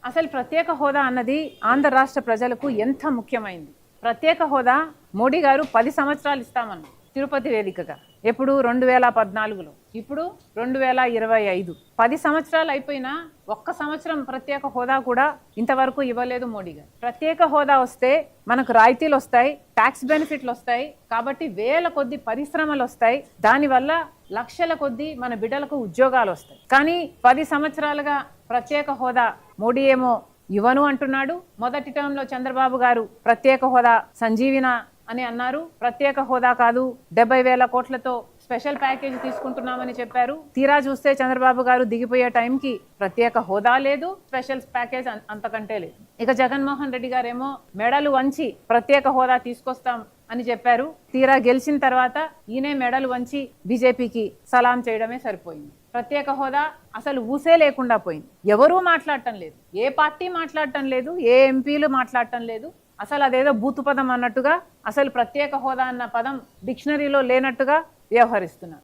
అసలు ప్రత్యేక హోదా అన్నది ఆంధ్ర రాష్ట్ర ప్రజలకు ఎంత ముఖ్యమైంది. ప్రత్యేక హోదా మోడీ గారు 10 సంవత్సరాలు ఇస్తామన్నారు తిరుపతి వేదికగా. ఎప్పుడు 2014లో, ఇప్పుడు 2025. 10 సంవత్సరాలు అయిపోయినా ఒక్క సంవత్సరం ప్రత్యేక హోదా కూడా ఇంతవరకు ఇవ్వలేదు మోడీ గారు. ప్రత్యేక హోదా వస్తే మనకు రాయితీలు వస్తాయి, ట్యాక్స్ బెనిఫిట్లు వస్తాయి, కాబట్టి వేల కొద్ది పరిశ్రమలు వస్తాయి, దానివల్ల లక్షల కొద్ది మన బిడ్డలకు ఉద్యోగాలు వస్తాయి. కానీ 10 సంవత్సరాలుగా ప్రత్యేక హోదా మోడీ ఏమో ఇవ్వను అంటున్నాడు. మొదటి టర్మ్ లో చంద్రబాబు గారు ప్రత్యేక హోదా సంజీవిన అని అన్నారు. ప్రత్యేక హోదా కాదు, 70,000 కోట్లతో స్పెషల్ ప్యాకేజ్ తీసుకుంటున్నామని చెప్పారు. తీరా చూస్తే చంద్రబాబు గారు దిగిపోయే టైంకి ప్రత్యేక హోదా లేదు, స్పెషల్ ప్యాకేజ్ అంతకంటే లేదు. ఇక జగన్మోహన్ రెడ్డి గారేమో మెడలు వంచి ప్రత్యేక హోదా తీసుకొస్తాం అని చెప్పారు. తీరా గెలిచిన తర్వాత ఈయనే మెడలు వంచి బీజేపీకి సలాం చేయడమే సరిపోయింది. ప్రత్యేక హోదా అసలు ఊసే లేకుండా పోయింది. ఎవరూ మాట్లాడటం లేదు, ఏ పార్టీ మాట్లాడటం లేదు, ఏ ఎంపీలు మాట్లాడటం లేదు. అసలు అదేదో బూతు పదం అన్నట్టుగా, అసలు ప్రత్యేక హోదా అన్న పదం డిక్షనరీలో లేనట్టుగా వ్యవహరిస్తున్నారు.